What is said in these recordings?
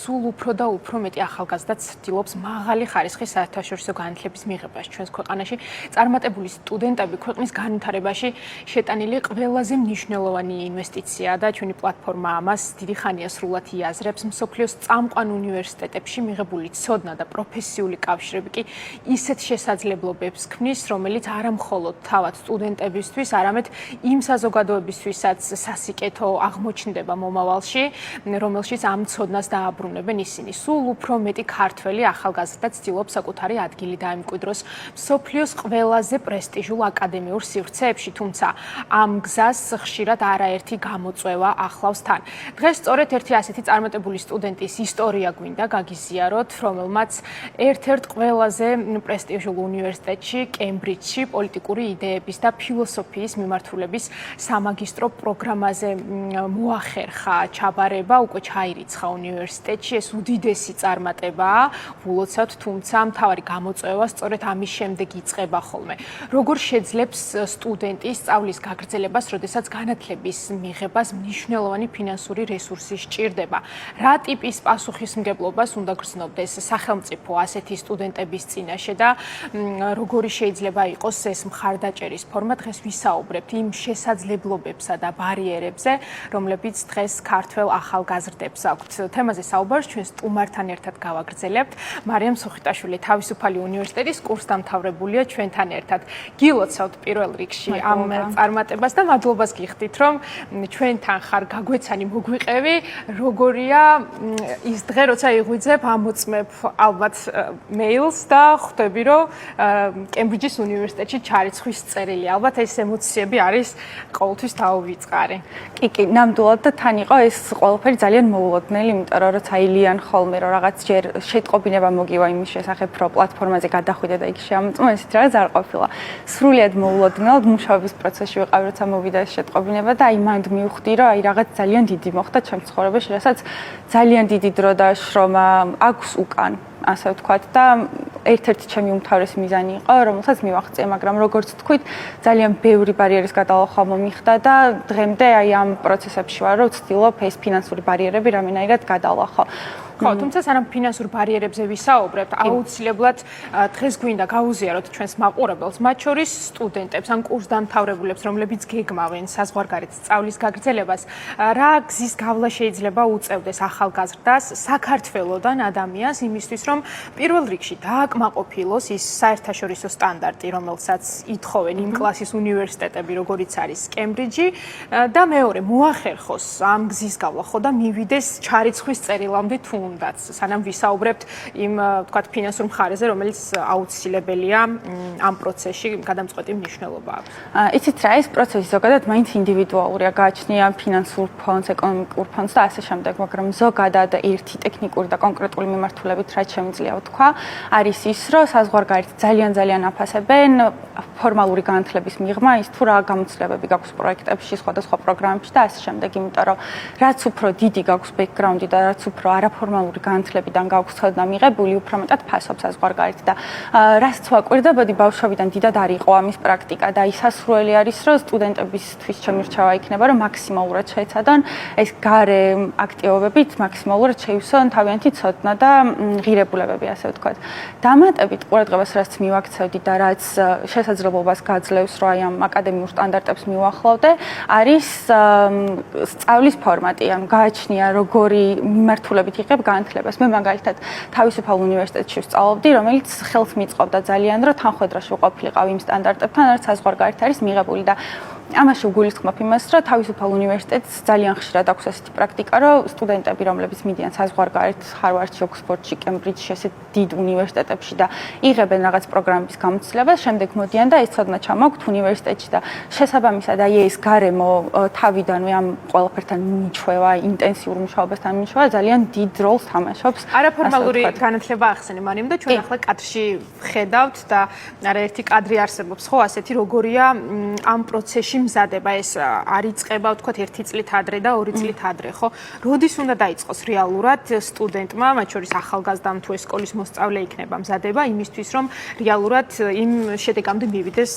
სულ უფრო და უფრო მეტი ახალგაზრდა ცდილობს მაღალი ხარისხის საერთაშორისო განათლების მიღებას ჩვენს ქვეყანაში. წარმატებული სტუდენტები ქვეყნის განვითარებაში შეტანილი ყველაზე მნიშვნელოვანი ინვესტიციაა და ჩვენი პლატფორმა ამას დიდი ხანია სრულად იაზრებს. მსოფლიოს წამყვან უნივერსიტეტებში მიღებული ცოდნა და პროფესიული კავშირები კი ისეთ შესაძლებლობებს ქმნის, რომელიც არა მხოლოდ თავად სტუდენტებისთვის, არამედ იმ საზოგადოებისთვისაც სასიკეთო აღმოჩნდება მომავალში, რომელშიც ამ ცოდნას დააბრუნებენ ისინი. სულ უფრო მეტი ქართველი ახალგაზრდა ცდილობს საკუთარი ადგილი დაემკვიდროს მსოფლიოს ყველაზე პრესტიჟულ აკადემიურ სივრცეებში, თუმცა ამ გზას ხშირად არაერთი გამოწვევა ახლავს თან. დღეს სწორედ ერთი ასეთი წარმატებული სტუდენტის ისტორია გვინდა გაგიზიაროთ, რომელმაც ერთ-ერთ ყველაზე პრესტიჟულ უნივერსიტეტში, კემბრიჯში, პოლიტიკური იდეების და ფილოსოფიის მიმართულების სამაგისტრო პროგრამაზე მოახერხა ჩაბარება, უკვე ჩაირიცხა უნივერსიტეტში. ეს უდიდესი წარმატებაა, ულოცავთ, თუმცა მთავარი გამოწვევა სწორედ ამის შემდეგ იწყება ხოლმე. როგორ შეძლებს სტუდენტი სწავლის გაგრძელებას, როდესაც განათლების მიღებას მნიშვნელოვანი ფინანსური რესურსი სჭირდება? რა ტიპის პასუხისმგებლობას უნდა გრძნობდეს სახელმწიფო ასეთი სტუდენტების წინაშე და როგორი შეიძლება იყოს ეს მხარდაჭერის ფორმა? დღეს ვისაუბრებთ იმ შესაძლებლობებსა და ბარიერებზე, რომლებიც დღეს ქართველ ახალგაზრდებს აქვთ. თემაზე საუბარს ჩვენ სტუმართან ერთად გავაგრძელებთ. მარიამ სუხიტაშვილი თავისუფალი უნივერსიტეტის კურსდამთავრებულია ჩვენთან ერთად. გილოცავთ პირველ რიგში ამ წარმატებას და მადლობას გიხდით, რომ ჩვენთან ხარ, გაგვეცანი, მოგვიყევი. როგორია ის დღე, როცა იღვიძებ, ამოწმებ ალბათ მეილს და ხვდები, რომ კემბრიჯის უნივერსიტეტში ჩარიცხვის წერილი. ალბათ ეს ემოციები არის ყოველთვის დაუვიწყარი. კი, ნამდვილად და თან იყო ეს ყველაფერი ძალიან მოულოდნელი, იმიტომ რომ როცა ილიან ხოლმე რომ რაღაც ჯერ შეტყობინება მოგივა იმის შესახებ, რომ პლატფორმაზე გადახვიდე და იქ შეამოწმო, ესეთ რაღაც არ ყოფილა. სრულიად მოულოდნელად მუშაობის პროცესში ვიყავი, როცა მოვიდა ეს შეტყობინება და აი მანდ მივხვდი, რომ აი რაღაც ძალიან დიდი მოხდა ჩემს ცხოვრებაში, რასაც ძალიან დიდი დრო და შრომა აქვს უკან. ასე ვთქვათ და ერთ-ერთი ჩემი უმთავრესი მიზანი იყო, რომელსაც მივახცე, მაგრამ როგორც თქვით, ძალიან ბევრი ბარიერის გადალახვა მომიხდა და დღემდე აი ამ პროცესებში ვარ, რომ ვცდილობ ეს ფინანსური ბარიერები რამენაირად გადალახო. ხო, თუმცა სანამ ფინანსურ ბარიერებზე ვისაუბრებთ, აუცილებლად დღეს გვინდა გაუზიაროთ ჩვენს მაყურებელს, მათ შორის სტუდენტებს, ან კურსდამთავრებულებს, რომლებიც გეგმავენ საზღვარგარეთ სწავლის გაგრძელებას. რა გზის გავლა შეიძლება უწევდეს ახალგაზრდას საქართველოდან ადამიანს იმისთვის, რომ პირველ რიგში დააკმაყოფილოს ის საერთაშორისო სტანდარტი, რომელსაც ითხოვენ იმ კლასის უნივერსიტეტები, როგორიც არის კემბრიჯი, და მეორე მოახერხოს ამ გზის გავლა, ხო და მივიდეს ჩარიცხვის წერილამდე თუ უნდაც, სანამ ვისაუბრებთ იმ თქვათ ფინანსურ მხარეზე, რომელიც აუცილებელია ამ პროცესში გადამწყვეტი მნიშვნელობა აქვს. იცით რა, ეს პროცესი ზოგადად მაინც ინდივიდუალურია, გააჩნია ფინანსურ ფონდს, ეკონომიკურ ფონდს და ასე შემდეგ, მაგრამ ზოგადად ერთი ტექნიკური და კონკრეტული მიმართულებით რაც შემიძლია ვთქვა, არის ის, რომ საზღვარგარეთ ძალიან აფასებენ ფორმალური განათლების მიღმა, ის თუ რა გამოცდილებები გაქვს პროექტებში, სხვადასხვა პროგრამებში და ასე შემდეგ, იმიტომ რომ რაც უფრო დიდი გაქვს ბექგრაუნდი და რაც უფრო არაფორმალური განათლებიდან გაქვს ცოდნა მიღებული, უფრო მეტად ფასობს საზღვარგარეთ და რაც ვაკვირდებოდი ბავშვობიდან დიდად არ იყო ამის პრაქტიკა და ის სასურველი არის, რომ სტუდენტებისთვის შემირჩევა იქნება, რომ მაქსიმალურად შეეცადონ ეს გარე აქტივობებით მაქსიმალურად შეივსონ თავიანთი ცოდნა და ღირებულებები, ასე ვთქვათ. დამატებით ყურადღებას რაც მივაქცევდი და რაც შესაძლებლობას გაძლევს, რომ აი ამ აკადემიურ სტანდარტებს მივახლოვდე, არის სწავლის ფორმატი, ან გააჩნია როგორი მიმართულებით იღებ განათლებას. მე მაგალითად თავისუფალ უნივერსიტეტში ვსწავლობდი, რომელიც ხელს მიწყობდა ძალიან, რომ თანხმდროში ვყოფილიყავ იმ სტანდარტებთან, რაც საზღვარგარეთ არის მიღებული და ამაში ვგულისხმობ იმას, რომ თავისუფალ უნივერსიტეტს ძალიან ხშირად აქვს ასეთი პრაქტიკა, რომ სტუდენტები, რომლებიც მიდიან საზღვარგარეთ, ჰარვარდში, ოქსფორდში, კემბრიჯში, ასეთ დიდ უნივერსიტეტებში და იღებენ რაღაც პროგრამების გამოცდილებას, შემდეგ მოდიან და ეს ცოდნა ჩამოაქვთ უნივერსიტეტში და შესაბამისად აი ეს გარემო თავიდანვე ამ ყველაფერთან მიჩვევა, ინტენსიურ მუშაობასთან მიჩვევა ძალიან დიდ როლს თამაშობს. არაფორმალური განათლება ახსენე მარიამ და ჩვენ ახლა კადრში ვხედავთ და არაერთი კადრი არსებობს, ხო, ასეთი როგორია ამ პროცესში სკოლებში მზადება ეს არ იწყება ვთქვათ 1 წლით ადრე და 2 წლით ადრე, ხო? როდის უნდა დაიწყოს რეალურად სტუდენტმა, მათ შორის ახალგაზრდამ თუ ეს სკოლის მოსწავლე იქნება მზადება იმისთვის, რომ რეალურად იმ შედეგამდე მივიდეს,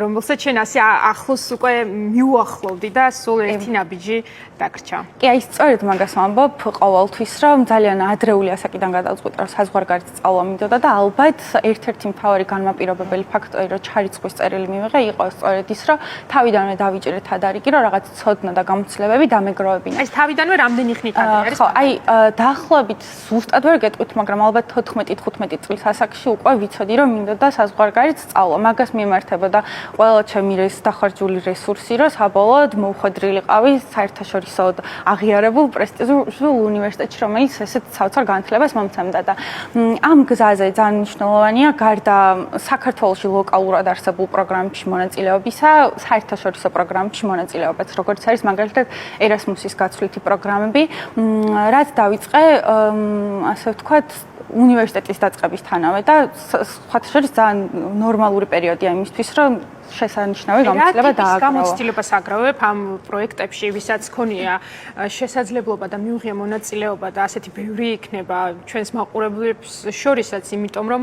რომელსაც შენ ასე ახლოს უკვე მიუახლოვდი და სულ ერთი ნაბიჯი დაგრჩა. კი, აი სწორედ მაგას ვამბობ ყოველთვის, რომ ძალიან ადრეული ასაკიდან გადავწყვიტე, რომ საზღვარგარეთ სწავლა მინდოდა და ალბათ ერთ-ერთი მთავარი განმაპირობებელი ფაქტორი, რომ ჩარიცხვის წერილი მივიღე, იყო სწორედ ის, რომ თავიდანვე დავიჭირე თადარიგი, რომ რაღაც ცოდნა და გამოცდილებები დამეგროვებინა. აი თავიდანვე რამდენი ხნით არის? ხო, აი დაახლოებით ზუსტად ვერ გეტყვით, მაგრამ ალბათ 14-15 წლის ასაკში უკვე ვიცოდი, რომ მინდოდა საზღვარგარეთ სწავლა. მაგას მიემართებოდა ყველა ჩემი დახარჯული რესურსი, რომ საბოლოოდ მოუხვედრილიყავი საერთაშორისო აღიარებულ პრესტიჟულ უნივერსიტეტში, რომელიც ესეთ საოცარ განათლებას მომცემდა და ამ გზაზე ძალიან მნიშვნელოვანია გარდა საქართველოში ლოკალურად არსებულ პროგრამებში მონაწილეობისა, საერთაშორისო პროგრამებში მონაწილეობაც, როგორც არის მაგალითად ერასმუსის გაცვლითი პროგრამები, რაც დავიწყე, ასე ვთქვათ, უნივერსიტეტის დაწყებისთანავე და სხვათა შორის ძალიან ნორმალური პერიოდია იმისთვის, რომ შესანიშნავი გამოცდილება დააგროვა. გამოცდილებას აგროვებ ამ პროექტებში, ვისაც ქონია შესაძლებლობა და მიუღია მონაწილეობა და ასეთი ბევრი იქნება ჩვენს მაყურებლებს შორისაც, იმიტომ რომ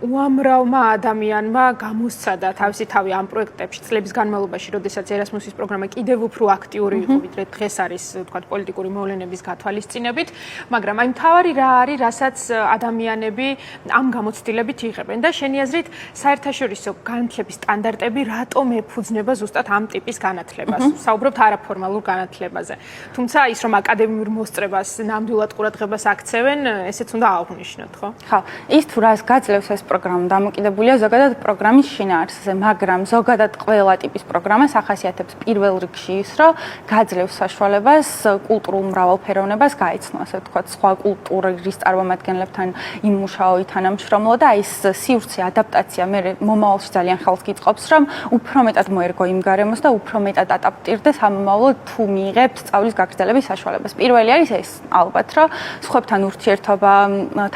უამრავმა ადამიანმა გამოსცადა თავისი თავი ამ პროექტებში წლების განმავლობაში, როდესაც ერასმუსის პროგრამა კიდევ უფრო აქტიური იყო, ვიდრე დღეს არის, ვთქვათ, პოლიტიკური მოვლენების გათვალისწინებით, მაგრამ აი მთავარი რა არის, რასაც ადამიანები ამ გამოცდილებით იღებენ და შენი აზრით საერთაშორისო განათლების სტანდარტები რატომ ეფუძნება ზუსტად ამ ტიპის განათლებას? საუბრობთ არაფორმალურ განათლებაზე. თუმცა ის რომ აკადემიურ მოსწრებას ნამდვილად ყურადღებას აქცევენ, ესეც უნდა აღვნიშნოთ, ხო? ხო, ის თუ რას გაძლევს ეს პროგრამა, დამოკიდებულია ზოგადად პროგრამის შინაარსზე, მაგრამ ზოგადად ყველა ტიპის პროგრამას ახასიათებს პირველ რიგში ის, რომ გაძლევს საშუალებას კულტურულ მრავალფეროვნებას გაეცნო, ასე ვთქვათ, სხვა კულტურის წარმომადგენლებთან იმუშაო, თანამშრომლო და ეს სივრცე ადაპტაცია მე მომავალში ძალიან ხელს გიწყობს, რომ უფრო მეტად მოერგო იმ გარემოს და უფრო მეტად ადაპტირდეს ამომავლოდ თუ მიიღებ სწავლის გაგრძელების საშუალებას. პირველი არის ეს, ალბათ, რომ სხვებთან ურთიერთობა,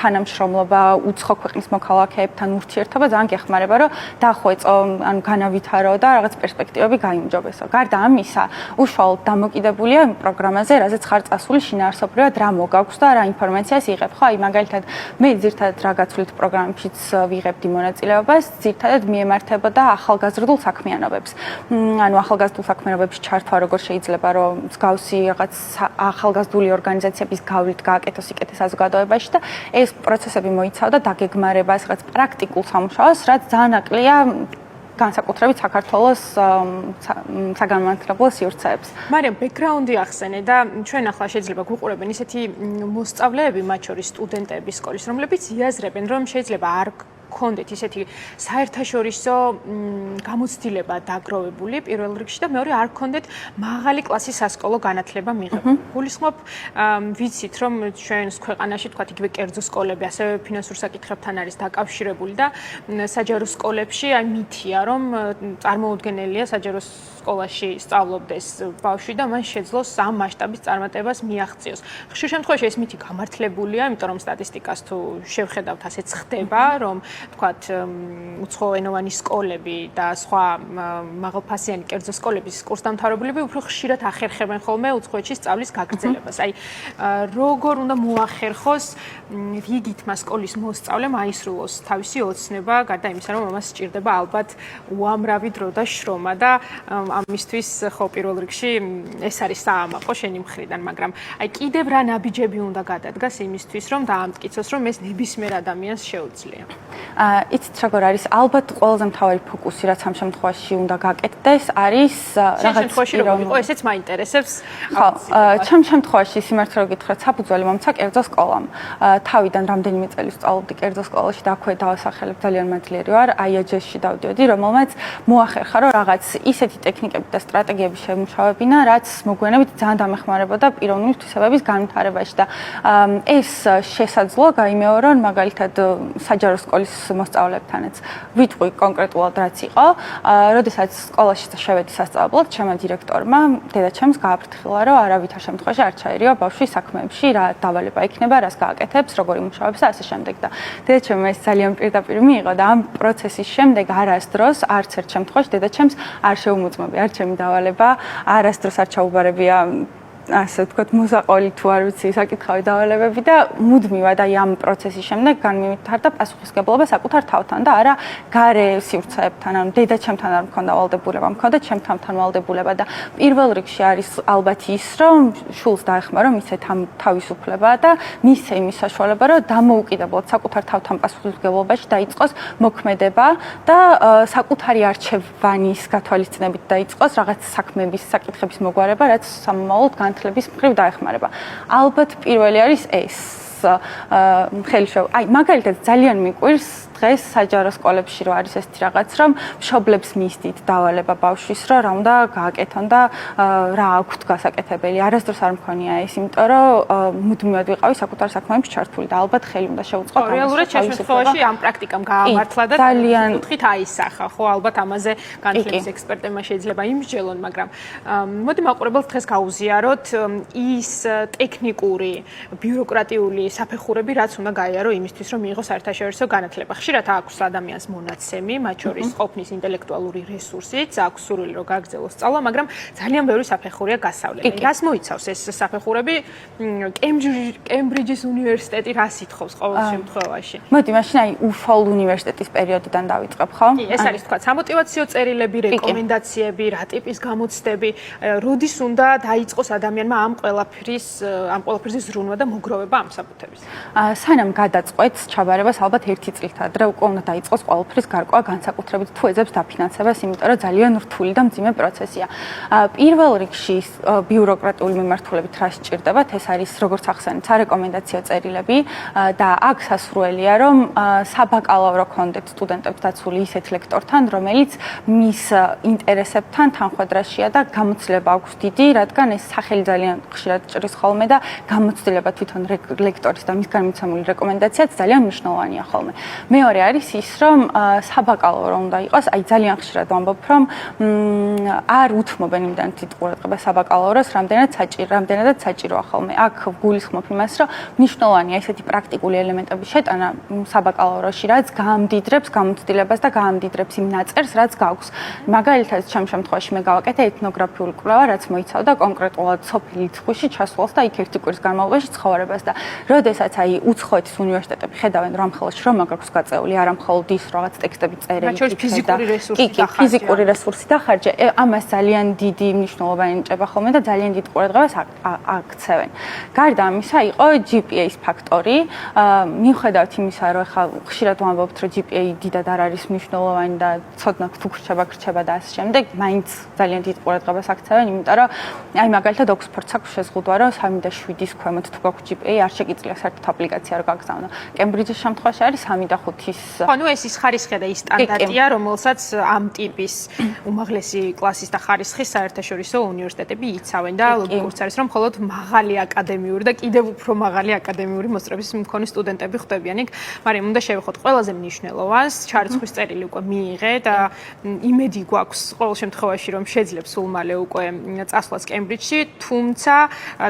თანამშრომლობა, უცხო ქვეყნის მოქალაქეებთან ურთიერთობა ძალიან გეხმარება, რომ დახვეწო, ანუ განავითარო და რაღაც პერსპექტივები გაიმჯობესო. გარდა ამისა, უშუალოდ დამოკიდებულია იმ პროგრამაზე, რაზეც ხარ წასული შინაარსობრივად რა მოგაქვს და რა ინფორმაციას იღებ. ხო, აი მაგალითად მე ძირთადად რა გაცვლით პროგრამებშიც ვიღებდი მონაწილეობას, ძირთადად მიემართებოდა ახალგაზრდულ საქმიანობებს. ანუ ახალგაზრდულ საქმიანობებში ჩართვა როგორ შეიძლება, რომ მსგავსი რაღაც ახალგაზრდული ორგანიზაციების გავლით გააკეთოს იქეთე საზოგადოებაში და ეს პროცესები მოიცავდა დაგეგმარებას, რაღაც პრაქტიკულ სამუშაოს, რაც ძალიან აკლია განსაკუთრებით საქართველოს საგანმანათლებლო სივრცეებს. მაგრამ ბექგრაუნდი ახსენე და ჩვენ ახლა შეიძლება გვუყურებენ ისეთი მოსწავლეები, მათ შორის სტუდენტები სკოლის, რომლებიც იაზრებენ, რომ შეიძლება არ გქონდეთ ისეთი საერთაშორისო გამოცდილება დაგროვებული პირველ რიგში და მეორე არ გქონდეთ მაღალი კლასის სასკოლო განათლება მიღებული. გულისხმობ, ვიცით, რომ ჩვენს ქვეყანაში თქვათ იგივე კერძო სკოლები ასევე ფინანსურ საკითხებთან არის დაკავშირებული და საჯარო სკოლებში აი მითია, რომ წარმოუდგენელია საჯარო სკოლაში სწავლობდეს ბავშვი და მან შეძლოს ამ მასშტაბის წარმატებას მიაღწიოს. ხშირ შემთხვევაში ეს მითი გამართლებულია, იმიტომ რომ სტატისტიკას თუ შევხედავთ, ასეც ხდება, რომ თქვათ უცხოენოვანი სკოლები და სხვა მაღალფასიანი კერძო სკოლების კურსდამთავრებულები უფრო ხშირად ახერხებენ ხოლმე უცხოეთში სწავლის გაგრძელებას. აი როგორ უნდა მოახერხოს რიგითმა სკოლის მოსწავლემ აისრულოს თავისი ოცნება, გარდა იმისა, რომ ამას სჭირდება ალბათ უამრავი დრო და შრომა და ამისთვის ხო პირველ რიგში ეს არის საამაყო შენი მხრიდან, მაგრამ აი კიდევ რა ნაბიჯები უნდა გადადგას იმისთვის, რომ დაამტკიცოს, რომ ეს ნებისმიერ ადამიანს შეუძლია. იცით როგორ არის, ალბათ ყველაზე მთავარი ფოკუსი, რაც ამ შემთხვევაში უნდა გაკეთდეს, არის რაღაც შემთხვევაში როგორ იყო, ესეც მაინტერესებს. ხო, ჩემ შემთხვევაში სიმართლე რომ გითხრათ, საფუძველი მომცა კერძო სკოლამ. თავიდან რამდენიმე წელი სწავლობდი კერძო სკოლაში და აქვე დავასახელებ, ძალიან მაძლიერი ვარ, IAJ-ში დავდიოდი, რომელმაც მოახერხა, რომ რაღაც ისეთი ტექნიკები და სტრატეგიები შემუშავებინა, რაც მოგვიანებით ძალიან დამეხმარებოდა პიროვნული თვისებების განვითარებაში და ეს შესაძლოა გაიმეორონ მაგალითად საჯარო სკოლის მოსწავლეებთანაც ვიტყვი კონკრეტულად რაც იყო. როდესაც სკოლაში შევედი სასწავლებლად, ჩემო დირექტორმა დედაჩემს გააფრთხილა, რომ არავითარ შემთხვევაში არ ჩაერიო ბავშვი საქმეებში, რა დავალება იქნება, რას გააკეთებს, როგორი მუშაობს და ასე შემდეგ. და დედაჩემ ეს ძალიან პირდაპირ მიიღო და ამ პროცესის შემდეგ არასდროს არც ერთ შემთხვევაში დედაჩემს არ შეუმოწმებია არ ჩემი დავალება, არასდროს არ ჩაუბარებია ასე ვთქვათ, მოსაყოლი თუ არ ვიცი, საკითხავი დავალებები და მუდმივად აი ამ პროცესის შემდეგ განმივარდა პასუხისმგებლობა საკუთარ თავთან და არა გარე სივრცეებთან, ანუ დედაჩემთან არ მქონდა ვალდებულება, მქონდა ჩემთან ვალდებულება და პირველ რიგში არის ალბათ ის, რომ შულს დაეხმარო მისცე თავისუფლება და მისცე იმის საშუალება, რომ დამოუკიდებლად საკუთარ თავთან პასუხისმგებლობაში დაიწყოს მოქმედება და საკუთარი არჩევანის გათვალისწინებით დაიწყოს რაღაც საქმეების, საკითხების მოგვარება, რაც სამომავლოდ განათლების მხრივ დაეხმარება. ალბათ პირველი არის ეს ხელშევა. აი მაგალითად ძალიან მიყვირს დღეს საჯარო სკოლებში რო არის ესეთი რაღაც, რომ მშობლებს მისდით დავალება ბავშვის, რომ რა უნდა გააკეთონ და რა აქვთ გასაკეთებელი. არასდროს არ მქონია ეს, იმიტომ რომ მუდმივად ვიყავი საკუთარ საქმეებში ჩართული და ალბათ ხელი უნდა შევუწყო. რეალურად შემთხვევაში ამ პრაქტიკამ გაამართლა და ძალიან კუთხით აისახა, ხო, ალბათ ამაზე განათლების ექსპერტებმა შეიძლება იმსჯელონ, მაგრამ მოდი მაყურებელს დღეს გაუზიაროთ ის ტექნიკური, ბიუროკრატიული საფეხურები, რაც უნდა გაიარო იმისთვის, რომ მიიღოს საერთაშორისო განათლება. ხშირად აქვს ადამიანს მონაცემი, მათ შორის ყოფნის ინტელექტუალური რესურსიც, აქვს სურვილი რომ გააგრძელოს სწავლა, მაგრამ ძალიან ბევრი საფეხურია გასავლელი. რას მოიცავს ეს საფეხურები? კემბრიჯის უნივერსიტეტი რას ითხოვს ყოველ შემთხვევაში? მოდი, მაშინ აი უშუალო უნივერსიტეტის პერიოდიდან დავიწყებ, ხო? კი, ეს არის თქვა სამოტივაციო წერილები, რეკომენდაციები, რა ტიპის გამოცდები, როდის უნდა დაიწყოს ადამიანმა ამ ყველაფრის ზრუნვა და მოგროვება ამ საბუთების? სანამ გადაწყვეტს ჩაბარებას ალბათ 1 წლით ადრე უკვე უნდა დაიწყოს ყველაფრის გარკვევა განსაკუთრებით თუ ეძებს დაფინანსებას, იმიტომ რომ ძალიან რთული და მძიმე პროცესია. პირველ რიგში ბიუროკრატიული მიმართულებით რა სჭირდებათ, ეს არის როგორც ახსენეთ, სარეკომენდაციო წერილები და აქ სასურველია, რომ საბაკალავრო კონდეთ სტუდენტებს დაცული ისეთ ლექტორთან, რომელიც მის ინტერესებთან თანხვედრაშია და გამოცდილება აქვს დიდი, რადგან ეს სახელი ძალიან ხშირად ჭრის ხოლმე და გამოცდილება თვითონ ლექტორის და მისგან მიცემული რეკომენდაციაც ძალიან მნიშვნელოვანია ხოლმე. მეორე არის ის, რომ საბაკალავრო უნდა იყოს, აი ძალიან ხშირად ვამბობ, რომ არ უთმობენ იმდან დიდ ყურადღებას საბაკალავროს, რამდენადაც საჭიროა ხოლმე. აქ გულისხმობ იმას, რომ მნიშვნელოვანია ესეთი პრაქტიკული ელემენტების შეტანა საბაკალავროში, რაც გაამდიდრებს გამოცდილებას და გაამდიდრებს იმ ნაწერს, რაც გაქვს. მაგალითად, ჩემ შემთხვევაში მე გავაკეთე ეთნოგრაფიული კვლევა, რაც მოიცავდა კონკრეტულად სოფელი ცხუში ჩასვლას და იქ 1 კვირის განმავლობაში ცხოვრებას და როდესაც აი უცხოეთის უნივერსიტეტები ხედავენ რომ ხელში რომ მაგაქვს გაწეული, არა მხოლოდ ის რაღაც ტექსტები წერილი, ფიზიკური რესურსი და ხარჯი. ამას ძალიან დიდი მნიშვნელობა ენიჭება ხოლმე და ძალიან დიდ ყურადღებას აქცევენ. გარდა ამისა, იყო GPA-ის ფაქტორი. მიუხედავად იმისა, რომ ხა ხშირად ვამბობთ, რომ GPA დიდად არ არის მნიშვნელოვანი და ცოდნა თუ ხრჩება და ასე შემდეგ, მაინც ძალიან დიდ ყურადღებას აქცევენ, იმიტომ რომ აი მაგალითად ოქსფორდს აქვს შეზღუდვა, რომ 3.7-ის ქვემოთ თუ გაქვს GPA, არ შეგიძლია საერთოდ აპლიკაცია რომ გაგზავნო. კემბრიჯის შემთხვევაში არის 3.5-ის. ხო, ნუ ეს ის ხარისხია და ის სტანდარტია, რომელსაც ამ ტიპის უმაღლესი კლასის და ხარისხის საერთაშორისო უნივერსიტეტები იცავენ და ლოგიკურს არის, რომ მხოლოდ მაღალი აკადემიური და კიდევ უფრო მაღალი აკადემიური მოსწრების მქონე სტუდენტები ხვდებიან იქ, მაგრამ უნდა შევეხოთ ყველაზე მნიშვნელოვანს, ჩარიცხვის წერილი უკვე მიიღე და იმედი გვაქვს ყოველ შემთხვევაში, რომ შეძლებს სულ მალე უკვე წასვლას კემბრიჯში, თუმცა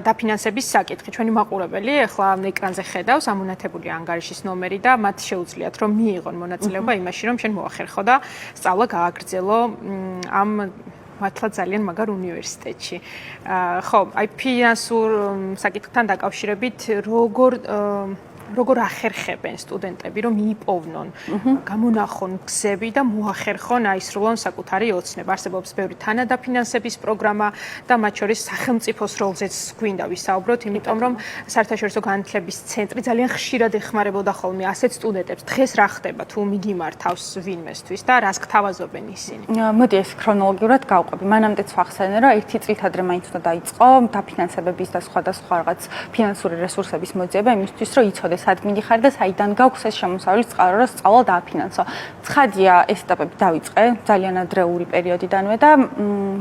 დაფინანსების საკითხი ჩვენი მაყურებელი ახლა ეკრანზე ხედავს ამონათებული ანგარიშის ნომერი და მათ შეუძლიათ რომ მიიღონ მონაწილეობა იმაში, რომ შენ მოახერხო და სწავლა გააგრძელო ამ მართლა ძალიან მაგარ უნივერსიტეტში. ხო, აი ფინანსურ საკითხთან დაკავშირებით როგორ ახერხებენ სტუდენტები, რომ მიიპოვნონ, გამონახონ გზები და მოახერხონ, აისრულონ საკუთარი ოცნება. არსებობს ბევრი თანადაფინანსების პროგრამა და მათ შორის სახელმწიფოს როლზეც გვინდა ვისაუბროთ, იმიტომ რომ საერთაშორისო განათლების ცენტრი ძალიან ხშირად ეხმარებოდა ხოლმე ასეთ სტუდენტებს. დღეს რა ხდება თუ მიგიმართავს ვინმესთვის და რას გთავაზობენ ისინი? მოდი ეს ქრონოლოგიურად გავყვები. მანამდეც ვახსენე, რომ 1 წლით ადრე მაინც უნდა დაიწყო დაფინანსებების და სხვადასხვა რაღაც ფინანსური რესურსების მოძიება იმისთვის, რომ იცოდეს სად მიდიხარ და საიდან გაქვს ეს შემოსავლის წყარო, რომ სწავლა დააფინანსო. ცხადია, ეს ეტაპები დავიწყე ძალიან ადრეული პერიოდიდანვე და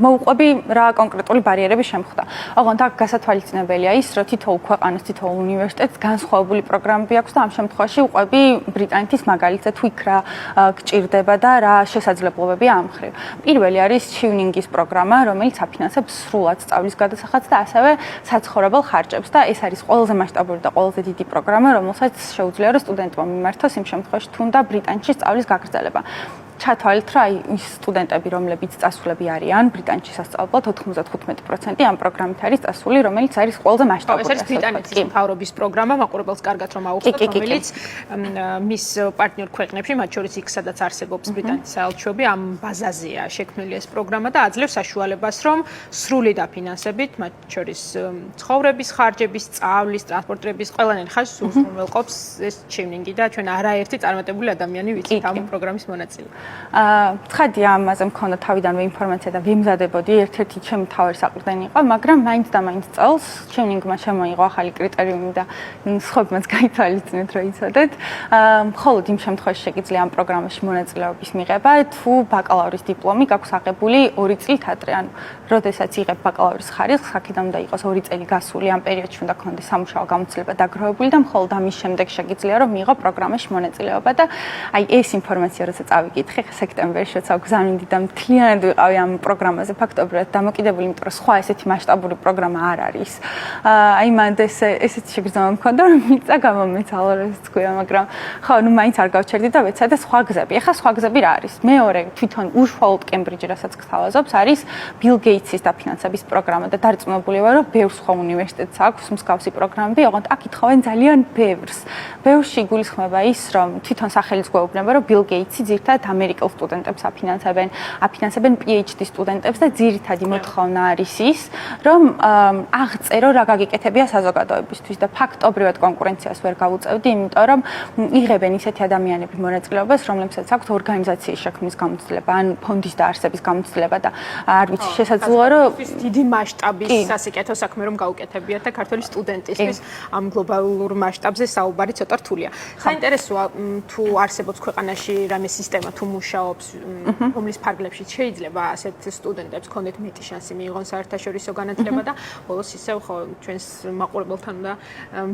მოვუყვები რა კონკრეტული ბარიერები შემხვდა. ოღონდ აქ გასათვალისწინებელია ის, რომ თითოეულ ქვეყანას, თითოეულ უნივერსიტეტს განსხვავებული პროგრამები აქვს და ამ შემთხვევაში უყვები ბრიტანეთის მაგალითზე თუ იქ რა გჭირდება და რა შესაძლებლობებია ამ მხრივ. პირველი არის tuning-ის პროგრამა, რომელიც აფინანსებს სრულად სწავლის გადასახადს და ასევე საცხოვრებელ ხარჯებს და ეს არის ყველაზე მასშტაბური და ყველაზე დიდი პროგრამა, რომელსაც შეუძლია რომ სტუდენტმა მიმართოს იმ შემთხვევაში თუნდა ბრიტანეთში სწავლის გაგრძელება. ჩათვალეთ, რომ ის სტუდენტები, რომლებიც წასულები არიან ბრიტანეთში სასწავლებლად, 95% ამ პროგრამით არის წასული, რომელიც არის ყველაზე მასშტაბური. ეს არის ბრიტანეთის მთავრობის პროგრამა, მაყურებელს კარგად რომ აუხსნათ, რომელიც მის პარტნიორ ქვეყნებში, მათ შორის იქ, სადაც არსებობს ბრიტანეთის საელჩოები, ამ ბაზაზეა შექმნილი ეს პროგრამა და აძლევს საშუალებას, რომ სრული დაფინანსებით, მათ შორის ცხოვრების ხარჯების, სწავლის, ტრანსპორტირების, ყველანაირ ხარჯს უზრუნველყოფს ეს tuning-ი და ჩვენ არაერთი წარმატებული ადამიანი ვიცით ამ პროგრამის მონაწილე. ცხადია, ამაზე მქონდა თავიდანვე ინფორმაცია და ვიმზადებოდი, ერთ-ერთი ჩემი თავი საყრდენი იყო, მაგრამ მაინც და მაინც წელს tuning-მა შემოიღო ახალი კრიტერიუმი და სხვებმაც გაითვალისწინეთ, რომ იცოდეთ. მხოლოდ იმ შემთხვევაში შეგიძლია ამ პროგრამაში მონაწილეობის მიღება, თუ ბაკალავრის დიპლომი გაქვს აღებული 2 წლით ადრე, ანუ როდესაც იღებ ბაკალავრის ხარისხს, აქედან უნდა იყოს 2 წელი გასული, ამ პერიოდში უნდა გქონდეს სამუშაო გამოცდილება დაგროვებული და მხოლოდ ამის შემდეგ შეგიძლია რომ მიიღო პროგრამაში მონაწილეობა და აი ეს ინფორმაცია როცა წავიკითხე სექტემბერში, როცა გზავნიდი და მთლიანად ვიყავი ამ პროგრამაზე ფაქტობრივად დამოკიდებული, იმიტომ რომ სხვა ესეთი მასშტაბური პროგრამა არ არის. აი მანდ ესეთი შეგრძნება მქონდა, რომ მიწა გამომეცალა, როგორც თქვია, მაგრამ ხო, ნუ მაინც არ გავჩერდი და ვეცადე სხვა გზები. ეხლა სხვა გზები რა არის? მეორე თვითონ უშუალოდ კემბრიჯი, რასაც გთავაზობს, არის ბილ გეიტსის დაფინანსების პროგრამა და დარწმუნებული ვარ, რომ ბევრ სხვა უნივერსიტეტს აქვს მსგავსი პროგრამები, ოღონდ აქ ითხოვენ ძალიან ბევრს. ბევრში იგულისხმება ის, რომ თვითონ სახელიც გვეუბნება, რომ ბილ გეიტსი ძირითადად ამერიკელ სტუდენტებს აფინანსებენ PhD სტუდენტებს და ძირითადი მოთხოვნა არის ის, რომ აღწერო რა გაგიკეთებია საზოგადოებისთვის და ფაქტობრივად კონკურენციას ვერ გავუწევდი, იმიტომ რომ იღებენ ისეთი ადამიანები მონაწილეობას, რომლებსაც აქვთ ორგანიზაციის შექმნის გამოცდილება, ან ფონდის დაარსების გამოცდილება და არ ვიცი, შესაძლოა რომ დიდი მასშტაბის სასიკეთო საქმე რომ გაუკეთებიათ და ქართველი სტუდენტისთვის ამ გლობალურ მასშტაბზე საუბარი ცოტა რთულია. საინტერესოა თუ არსებობს ქვეყანაში რამე სისტემა თუ მუშაობს, რომლის ფარგლებში შეიძლება ასეთ სტუდენტებს ქონდეთ მეტი შანსი მიიღონ საერთაშორისო განათლება და ბოლოს ისევ ხო ჩვენს მაყურებელთან უნდა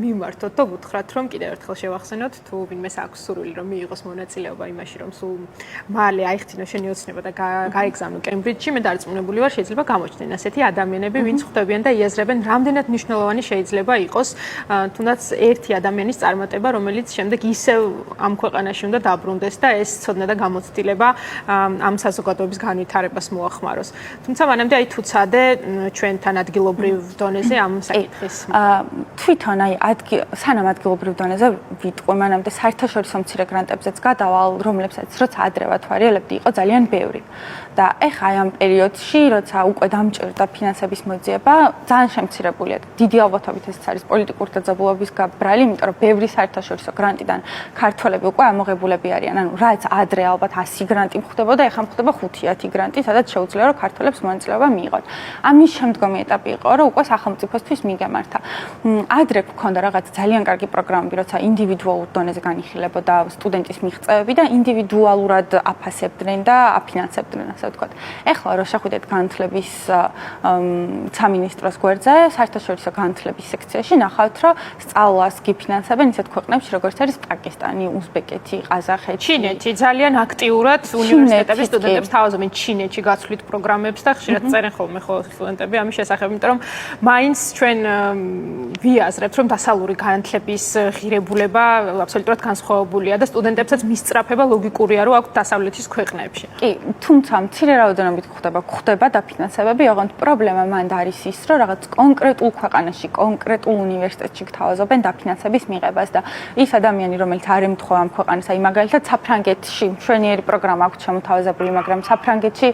მიმართოთ და გითხრათ, რომ კიდევ ერთხელ შევახსენოთ, თუ ვინმეს აქვს სურვილი რომ მიიღოს მონაწილეობა იმაში, რომ სულ მალე აიხთინოს შენი ოცნება და გაეგზავნო კემბრიჯში, მე დარწმუნებული ვარ, შეიძლება გამოჩნდნენ ასეთი ადამიანები, ვინც ხვდებიან და იაზრებენ, რამდენად მნიშვნელოვანი შეიძლება იყოს თუნდაც ერთი ადამიანის წარმატება, რომელიც შემდეგ ისევ ამ ქვეყანაში უნდა დაბრუნდეს და ეს ცოდნა და გამოცდილება ამ საზოგადოების განვითარებას მოახმაროს. თუმცა მანამდე აი თუ ცადე ჩვენთან ადგილობრივ დონეზე ამ საკითხის. თვითონ აი სანამ ადგილობრივ დონეზე ვიტყვი, მანამდე საერთაშორისო მცირე გრანტებზეც გადავალ, რომლებსაც როცა ადრე ვათვალიერებდი, იყო ძალიან ბევრი. და ეხა აი ამ პერიოდში, როცა უკვე დამჭირდა ფინანსების მოძიება, ძალიან შემცირებულია. დიდი ალბათობით ეს არის პოლიტიკური დაძაბულობის გაბრალი, იმიტომ რომ ბევრი საერთაშორისო გრანტიდან ქართველები უკვე ამოღებულები არიან. ანუ რაც ადრე ალბათ 100 გრანტი მხდებოდა, ეხლა მხდება 5-10 გრანტი, სადაც შეუძლია რომ ქართველებს მონაწილეობა მიიღონ. ამის შემდგომი ეტაპი იყო, რომ უკვე სახელმწიფოსთვის მიგემართა. ადრე გქონდა რაღაც ძალიან კარგი პროგრამები, როცა ინდივიდუალურ დონეზე განიხილებოდა სტუდენტის მიღწევები და ინდივიდუალურად აფასებდნენ და აფინანსებდნენ, ასე ვთქვათ. ეხლა რო შეხვიდეთ განათლების სამინისტროს გვერდზე, საერთაშორისო განათლების სექციაში ნახავთ, რომ სწავლას გიფინანსებენ ისეთ ქვეყნებში, როგორც არის პაკისტანი, უზბეკეთი, ყაზახეთი, ჩინეთი. ძალიან აქტიურად უნივერსიტეტების სტუდენტებს თავაზობენ ჩინეთში გაცვლით პროგრამებს და ხშირად წერენ ხოლმე ხო სტუდენტები ამის შესახებ, იმიტომ რომ მაინც ჩვენ ვიაზრებთ, რომ დასავლური განათლების ღირებულება აბსოლუტურად განსხვავებულია და სტუდენტებსაც მისწრაფება ლოგიკურია, რომ აქვს დასავლეთის ქვეყნებში. კი, თუმცა მცირე რაოდენობით გვხდება დაფინანსებები, ოღონდ პრობლემა მანდ არის ის, რომ რაღაც კონკრეტულ ქვეყანაში, კონკრეტულ უნივერსიტეტში გთავაზობენ დაფინანსების მიღებას და ის ადამიანი, რომელიც არ ემთხვევა ამ ქვეყანას, აი მაგალითად საფრანგეთში მშვენიერი პროგრამა აქვს შემოთავაზებული, მაგრამ საფრანგეთში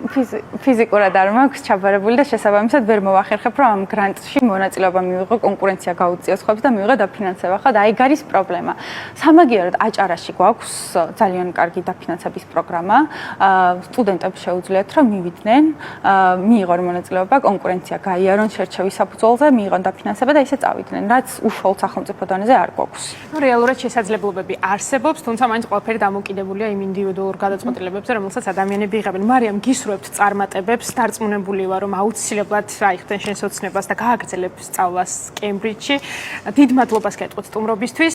ფიზიკურად არ მაქვს ჩაბარებული და შესაბამისად ვერ მოვახერხებ, რომ ამ გრანტში მონაწილეობა მივიღო, კონკურენცია გაუწიოს ხობს და მივიღო დაფინანსება. ხო, და აი არის პრობლემა. სამაგიეროდ აჭარაში გვაქვს ძალიან კარგი დაფინანსების პროგრამა. სტუდენტებს შეუძლიათ, რომ მივიდნენ, მიიღონ მონაწილეობა, კონკურენცია გაიარონ შერჩევის საფუძველზე, მიიღონ დაფინანსება და ისე წავიდნენ, რაც უშუალოდ სახელმწიფო დონეზე არ გვაქვს. ნუ რეალურად შესაძლებლობები არსებობს, თუმცა მაინც ყველაფერი დამოკიდებულია იმ ინდივიდუალურ გადაწყვეტილებებზე, რომელსაც ადამიანები იღებენ. მარიამ, გისურვებთ წარმატებებს, დარწმუნებული ვარ, რომ აუცილებლად აიხდენ შენს ოცნებას და გააგრძელებ სწავლას კემბრიჯში. დიდ მადლობას გეტყვით სტუმრობისთვის.